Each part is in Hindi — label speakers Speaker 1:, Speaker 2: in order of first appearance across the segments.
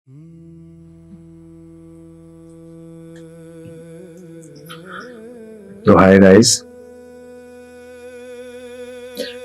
Speaker 1: तो हाय गाइस,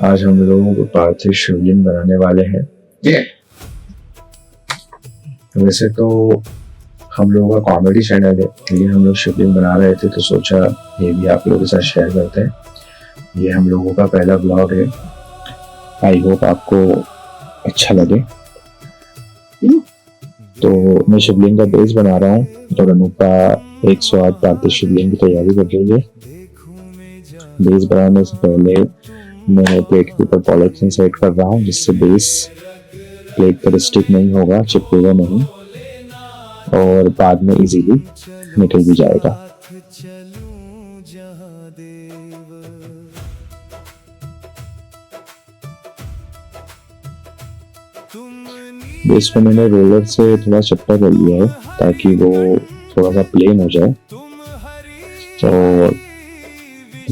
Speaker 1: आज हम लोगों को पार्थिव शिवलिंग बनाने वाले हैं। वैसे तो हम लोगों का कॉमेडी चैनल है, लेकिन हम लोग शिवलिंग बना रहे थे तो सोचा ये भी आप लोगों के साथ शेयर करते हैं। ये हम लोगों का पहला ब्लॉग है। आई होप आपको अच्छा लगे। तो मैं शिवलिंग का बेस बना रहा हूँ और अनुपा 108 पार्थिव शिवलिंग की तैयारी कर रही है। बेस बनाने से पहले मैं प्लेट के ऊपर पॉलीथीन सेट कर रहा हूँ, जिससे बेस प्लेट पर स्टिक नहीं होगा, चिपकेगा नहीं और बाद में इजीली निकल भी जाएगा। बेस को मैंने रोलर से थोड़ा चपटा कर लिया है ताकि वो थोड़ा सा प्लेन हो जाए, और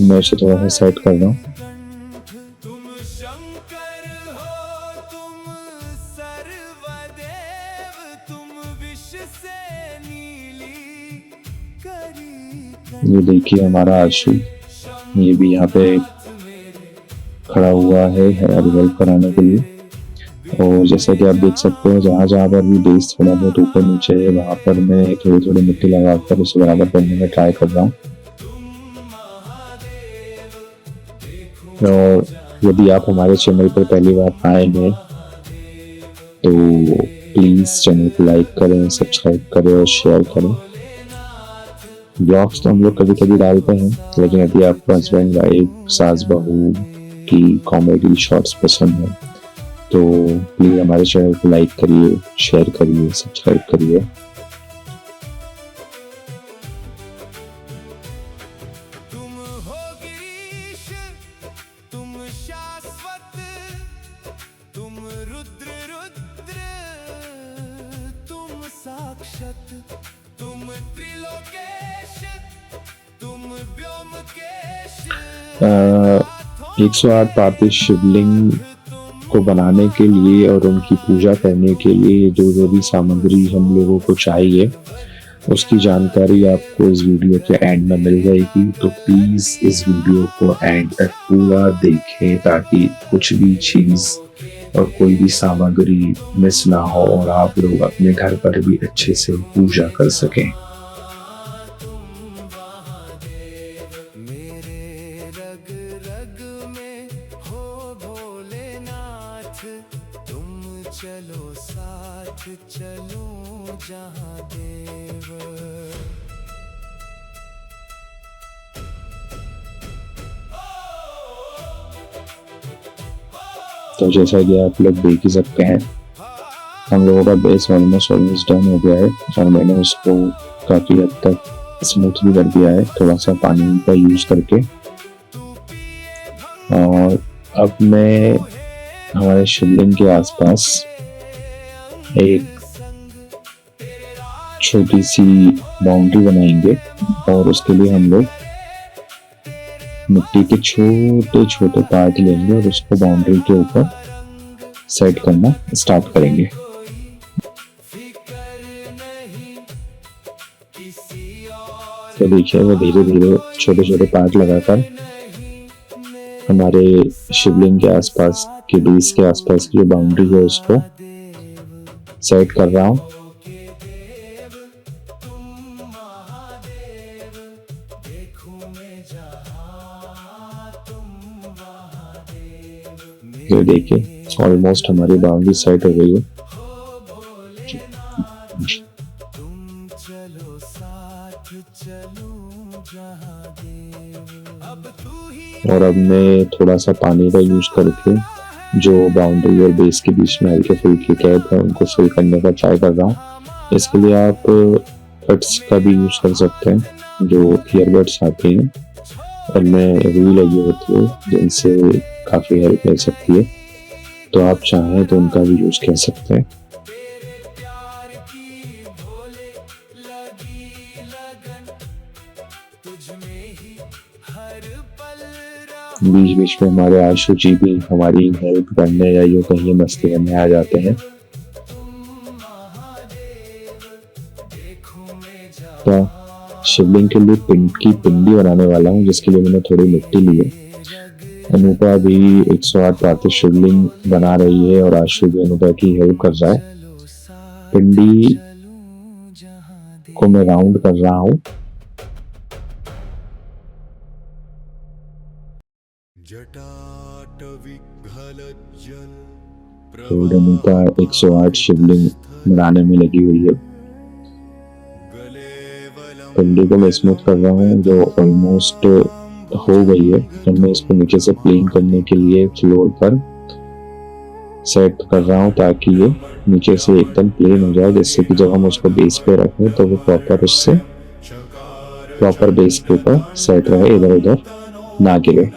Speaker 1: मैं इसे थोड़ा सा सेट कर रहा हूँ। ये देखिए हमारा आशु, ये भी यहाँ पे खड़ा हुआ है हमारी हेल्प कराने के लिए। और जैसा कि आप देख सकते हैं, जहाँ जहाँ पर भी बेस थोड़ा बहुत ऊपर नीचे है वहाँ पर मैं थोड़ी थोड़ी मिट्टी लगाकर उसे बराबर करने में ट्राई कर रहा हूँ। और यदि आप हमारे चैनल पर पहली बार आए हैं तो प्लीज़ चैनल को लाइक करें, सब्सक्राइब करें और शेयर करें। ब्लॉग्स तो हम लोग कभी कभी डालते हैं, लेकिन यदि आपको हस्बैंड वाइफ सास बहू की कॉमेडी शॉर्ट्स पसंद है तो प्लीज़ हमारे चैनल को लाइक करिए, शेयर करिए, सब्सक्राइब करिए। आ, 108 पार्थिव शिवलिंग को बनाने के लिए और उनकी पूजा करने के लिए जो भी सामग्री हम लोगों को चाहिए उसकी जानकारी आपको इस वीडियो के एंड में मिल जाएगी। तो प्लीज़ इस वीडियो को एंड तक पूरा देखें ताकि कुछ भी चीज़ और कोई भी सामग्री मिस ना हो और आप लोग अपने घर पर भी अच्छे से पूजा कर सकें।
Speaker 2: चलो साथ चलो जहाँ देव।
Speaker 1: तो जैसा कि आप लोग देख ही सकते हैं, हम लोगों का बेस ऑलमोस्ट डन हो गया है और मैंने उसको काफ़ी हद तक स्मूथ भी कर दिया है थोड़ा सा पानी का यूज करके। और अब मैं हमारे शिवलिंग के आसपास एक छोटी सी बाउंड्री बनाएंगे और उसके लिए हम लोग मिट्टी के छोटे छोटे पार्ट लेंगे और उसको बाउंड्री के ऊपर सेट करना स्टार्ट करेंगे। तो देखिए वो धीरे धीरे छोटे छोटे पार्ट लगाकर हमारे शिवलिंग के आसपास के बेस के आसपास की जो बाउंड्री है उसको सेट कर रहा हूँ। ये देखिए ऑलमोस्ट हमारी बाउंड्री सेट हो गई है। और अब मैं थोड़ा सा पानी का यूज करके जो बाउंड्री और बेस के बीच में हल्के फुल्के गैप है उनको फिल करने का ट्राई कर रहा हूँ। इसके लिए आप कट्स का भी यूज कर सकते हैं, जो ईयरबड्स आते हैं उनमें रुई लगी होती है जिनसे काफ़ी हेल्प मिल सकती है, तो आप चाहें तो उनका भी यूज कर सकते हैं। बीच बीच में हमारे आशु जी भी हमारी हेल्प करने या यूं कहीं मस्ती करने आ जाते हैं। तो शिवलिंग के लिए पिंडी बनाने वाला हूँ, जिसके लिए मैंने थोड़ी मिट्टी ली है। अनूपा भी 108 पाते शिवलिंग बना रही है और आशु भी अनूपा की हेल्प कर रहा है। पिंडी को मैं राउंड कर रहा हूँ। तो अनूपा 108 शिवलिंग बनाने में लगी हुई है। पिंडी को मैं स्मूथ कर रहा हूँ, जो ऑलमोस्ट हो गई है। अब मैं इसको नीचे से प्लेन करने के लिए फ्लोर पर सेट कर रहा हूँ, ताकि ये नीचे से एकदम प्लेन हो जाए, जिससे कि जब हम उसको बेस पे रखें तो वो प्रॉपर बेस के ऊपर सेट रहे, इधर उधर ना गिरे।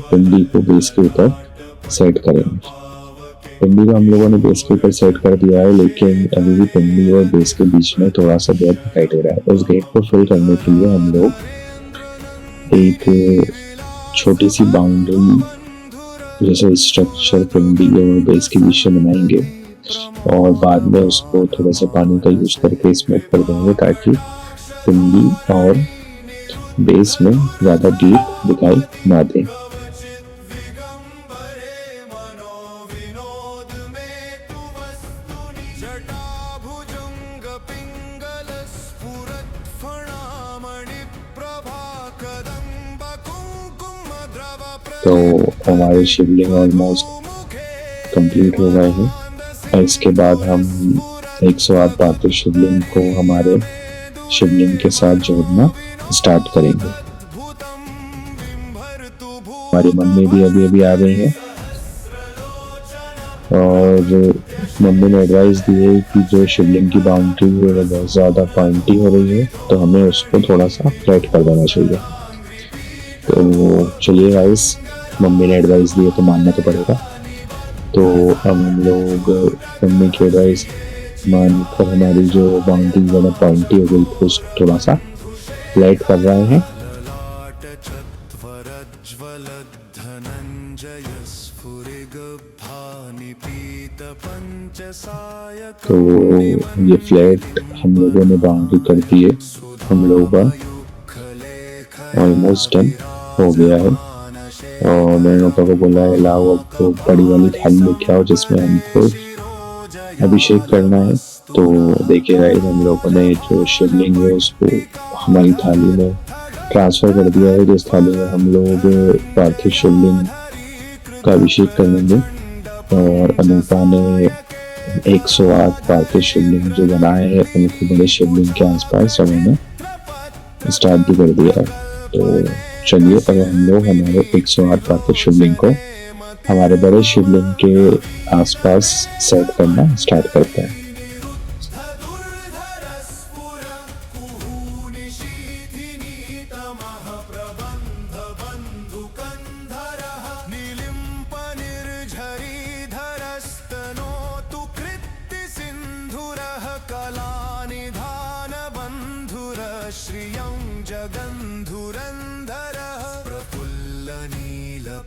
Speaker 1: पिंडी को बेस के ऊपर सेट करेंगे। पिंडी को हम लोगों ने बेस के ऊपर सेट कर दिया है, लेकिन अभी भी पिंडी और बेस के बीच में थोड़ा सा गैप दिखाई दे रहा है। उस गैप को फिल करने के लिए हम लोग एक छोटी सी बाउंड्री जैसे स्ट्रक्चर पिंडी और बेस के बीच में बनाएंगे, और बाद में उसको थोड़ा सा पानी का यूज करके स्मूथ कर देंगे, ताकि पिंडी और बेस में ज्यादा डीप दिखाई ना दे। तो हमारे शिवलिंग ऑलमोस्ट कंप्लीट हो गए हैं, और इसके बाद हम 108 पाते शिवलिंग को हमारे शिवलिंग के साथ जोड़ना स्टार्ट करेंगे। हमारी मम्मी भी अभी आ गई है, और मम्मी ने एडवाइस दी है कि जो शिवलिंग की बाउंड्री है वो बहुत ज़्यादा पॉइंटी हो रही है, तो हमें उसको थोड़ा सा फ्लैट कर देना चाहिए। तो चलिए गाइस, मम्मी ने एडवाइस दी है तो मानना तो पड़ेगा। तो हम लोग मम्मी की एडवाइस मानकर हमारी जो बाउंड्री ज़्यादा पॉइंटी हो गई थी उसको थोड़ा सा फ्लैट कर रहे हैं। तो ये फ्लैट हम लोगों ने बाउंड्री कर दी है। हम लोग ऑलमोस्ट डन हो गया है, और मैंने पापा को बोला है लाओ अब तो बड़ी वाली थाली लेके आओ जिसमें हमको अभिषेक करना है। तो देखिए गाइस, हम लोगों ने जो शिवलिंग है उसको हमारी थाली में ट्रांसफर कर दिया है, जिस थाली में हम लोग पार्थिव शिवलिंग का अभिषेक करेंगे। और अनूपा ने 108 पार्थिव शिवलिंग जो बनाए हैं उनको बड़े शिवलिंग के आसपास उन्होंने स्टार्ट भी कर दिया है। तो चलिए अब हम लोग हमारे 108 पार्थिव शिवलिंग को हमारे बड़े शिवलिंग के आसपास सेट करना स्टार्ट करते हैं।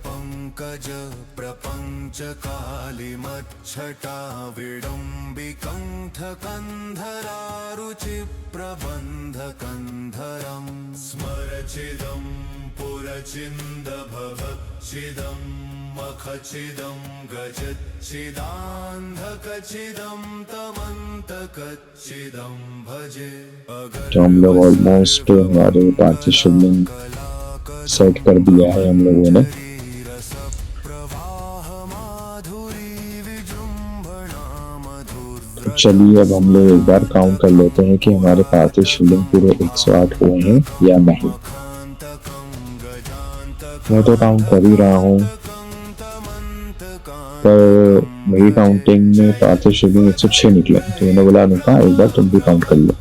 Speaker 2: पंकज प्रपंच कालिमच्छटा विडम्बिकंठ कंधरारुचि प्रबंध कंधरम स्मरचिदं पुरचिंद भवचिदं मखचिदं गजचिदांधकचिदं तमंतकचिदं भजे।
Speaker 1: तो हम लोग ऑलमोस्ट हमारे पार्थिव शिवलिंग सेट कर दिया है हम लोगों ने। तो चलिए अब हम लोग एक बार काउंट कर लेते हैं कि हमारे पार्थिव शिवलिंग पूरे 108 हुए हैं या नहीं। मैं तो काउंट कर ही रहा हूँ, पर मेरी काउंटिंग में पार्थिव शिवलिंग 106 निकले। तो मैंने बोला अनुपा एक बार तुम भी काउंट कर लो।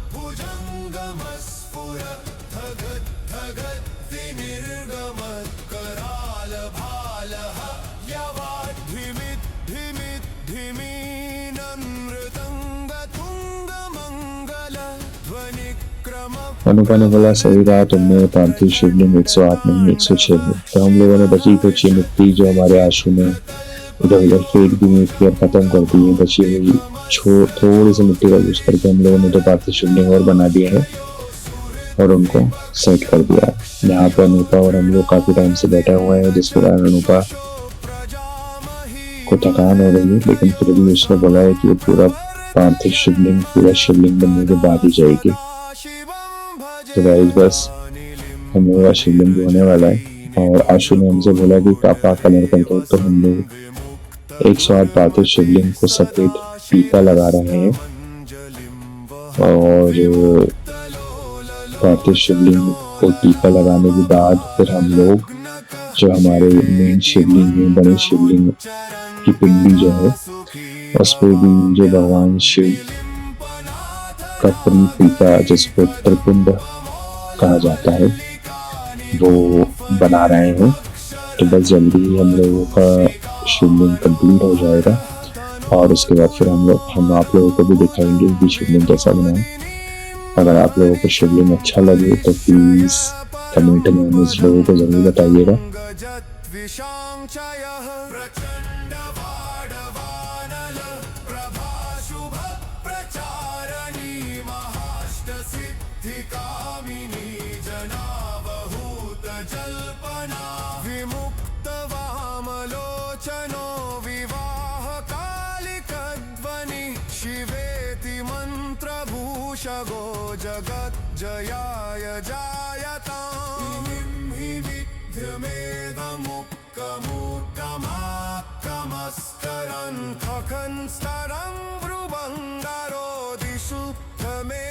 Speaker 1: अनुपा ने बोला सही रहा तुमने, पार्थिव शिवलिंग 108 नहीं 106 है। तो हम लोगों ने बची कुछ मिट्टी जो हमारे आंसू में इधर उधर फेंक दी थी और खत्म कर दी है, बची हुई थोड़ी सी मिट्टी का यूज करके हम लोगों ने तो पार्थिव शिवलिंग और बना दिए है और उनको सेट कर दिया। यहाँ पर अनुपा और हम लोग काफी टाइम से बैठे हुए हैं, जिस कारण अनुपा को थकान हो रही है, लेकिन फिर भी उसने बोला है कि पूरा पार्थिव शिवलिंग पूरा शिवलिंग बनने के बाद ही जाएगी। तो गाइस बस हम लोगों का शिवलिंग भी होने वाला है और आशु ने हमसे बोला कि कापा कलर कर दो, तो हम लोग 108 पार्थिव शिवलिंग को सेपरेट टीका लगा रहे हैं और पार्थिव शिवलिंग को टीका लगाने के बाद फिर हम लोग जो हमारे मेन शिवलिंग है, बड़े शिवलिंग की पिंडी जो है उस पर भी जो भगवान शिव का टीका जिसको त्रिपिंड कहा जाता है वो बना रहे हैं। तो बस जल्दी ही हम लोगों का शिवलिंग कंप्लीट हो जाएगा और उसके बाद फिर हम आप लोगों को भी दिखाएंगे कि शिवलिंग कैसा बना है। अगर आप लोगों को शिवलिंग अच्छा लगे तो प्लीज कमेंट में उस लोगों को जरूर बताइएगा।
Speaker 2: विमुक्तवामलोचनो विवाह कालिकध्वनि शिवेति मन्त्रभूषगो जगज्जयाय जायताम् हि विद्यमेदमुक्कमुक्कमाक्कमस्तरन् खखंस्तरं भ्रुवङ्गरो दिशु मे